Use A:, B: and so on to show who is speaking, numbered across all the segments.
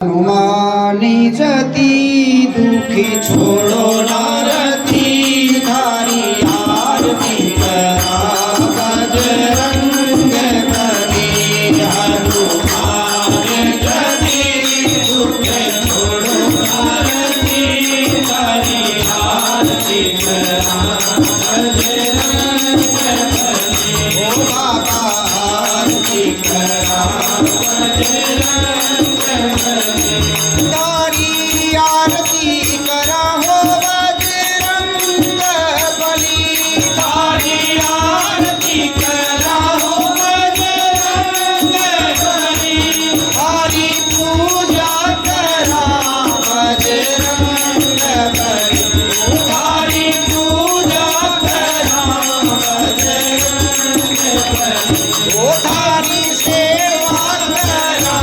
A: हनुमानी जती दुखी छोड़ो नारती धारी आरती करा बजरंग बली। हनुमान जती दुखी छोड़ो नारती धारी आरती करा बजरंग बली। ओ बाबा आरती करा बजरंग तारी आरती करा हो बजरंग बली। तारी आरती करा हो बजरंग बली। तारी पूजा करा बजरंग बली। तारी पूजा करा बजरंग बली। ओ तारी सेवा करा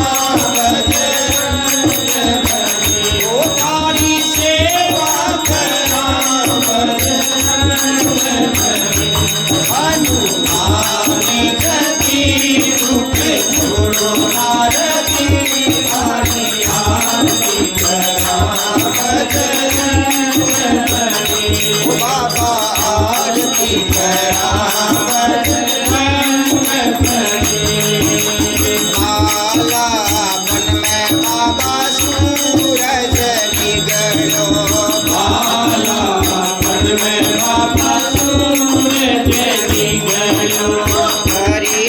A: बाबा आरती करा माला मन में बाबा सूरज निगलो। माला मन में बाबा सूरज निगलो। हरी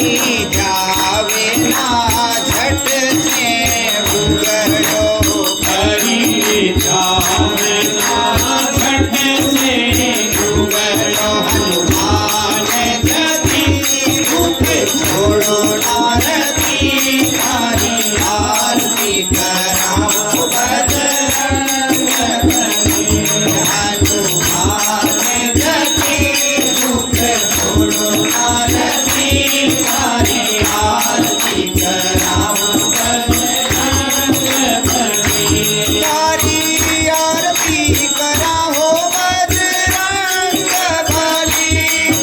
A: जावे ना झट से उगलो। हरी जावे ना झट से उगलो। हनुमान जती दुख छोड़ो नारती धारी आरती कराओ बजरंग बली। हनुमान जती दुख छोड़ो नारती धारी आरती कराओ बजरंग बली। तारी आरती कराओ बजरंग बली।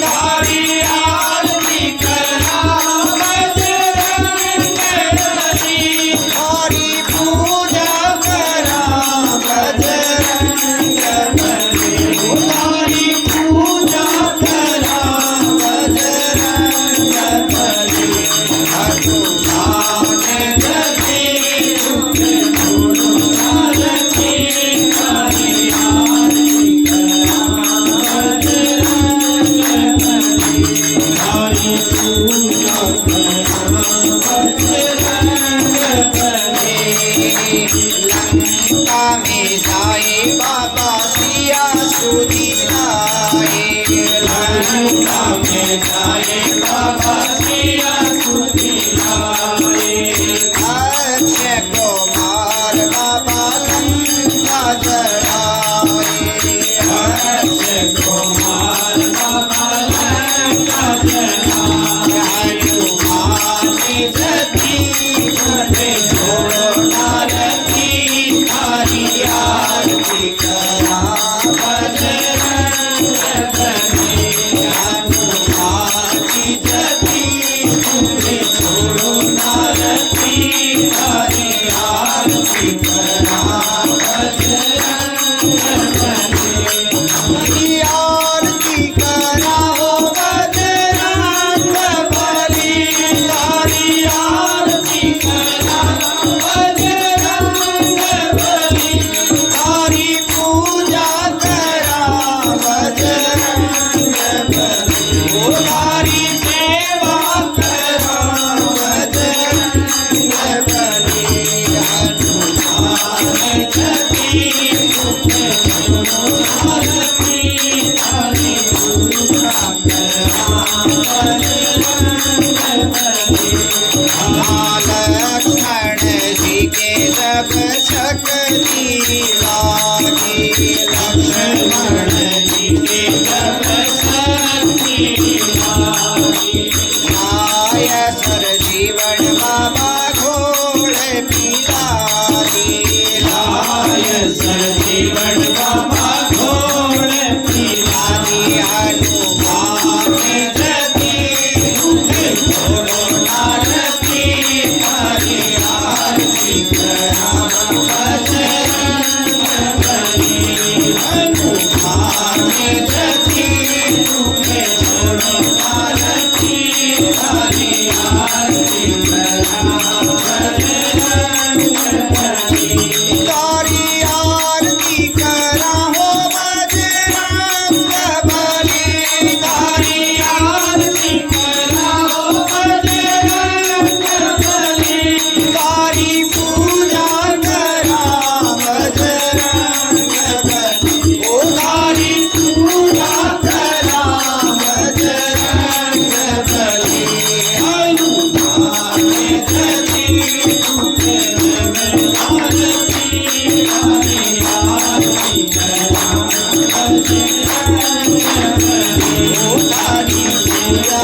A: तारी आरती कराओ बजरंग बली। तारी पूजा करा बजरंग बली। तारी पूजा करा बजरंग बली। हनुमान जती दुख छोड़ो नारती धारी आरती करा बजरंग बली। तारी पूजा करा बजरंग बली। लंका में जाए बाबा सिया सुधी लाए। लंका में जाए बाबा सिया सुधी लाए। अक्षय कुमार बाबा लंका जलाए। अक्षय कुमार बाबा लंका जलाए। हनुमान जती दुख छोड़ो नारती धारी आरती करा बजरंग बली। हनुमान जती दुख छोड़ो नारती धारी आरती करा बजरंग बली। आरती करा हो बजरंग बली। तारी आरती करा बजरंग बली। तारी पूजा करा बजरंग बली। ओ तारी सेवा करा बजरंग बली। हनुमान जती दुख छोड़ो नारती धारी पूजा करा बजरंग बली। लक्ष्मण जी के जब शक्ति लागी। लक्ष्मण जी के जब शक्ति लागी। आय सर जीवन बाबा घोड़े पिलागी। आय सर जीवन बाबा घोड़े पिलागी। हनुमान जती दुख छोड़ो नारती धारी आरती करा हनुमान जति तुके छोड़ो आरती हरि आरती तारी आरती करा हो बजरंग बली तारी आरती करा हो बजरंग बली तारी पूजा करा बजरंग बली ओ तारी पूजा करा बजरंग बली हनुमान जति तुके आरती हरि आरती करा बजरंग बली ओ तारी पूजा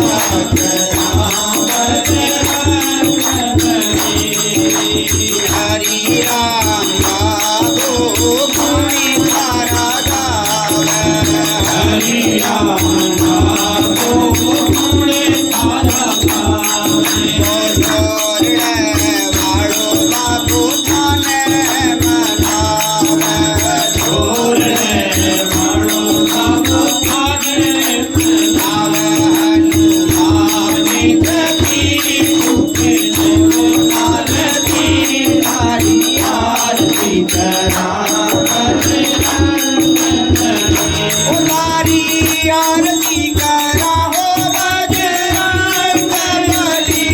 A: करा बजरंग बली हरि राम गावो गुणी तारा गावे हरि राम गावो गुणी तारा गावे जोरणे वाळो बापू थाने मनावे जोरणे वाळो बापू थाने मनावे हनुमान जति तुके छोड़ो आरती हरि आरती करा बजरंग बली ओ तारी आरती करा हो बजरंग बली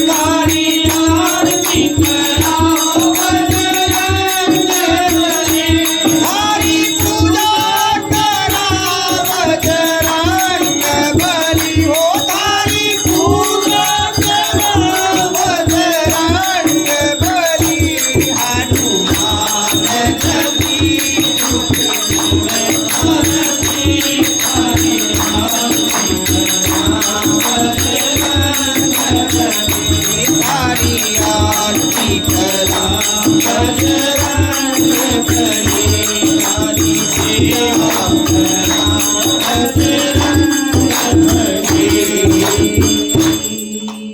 A: तारी आरती करा हो बजरंग बली हरि पूजा करा बजरंग बली हो तारी पूजा करा बजरंग बली हनुमान जति तुके आरती हरि आरती करा बजरंग बली तारी आरती करा बजरंग बली हरि सेवा करा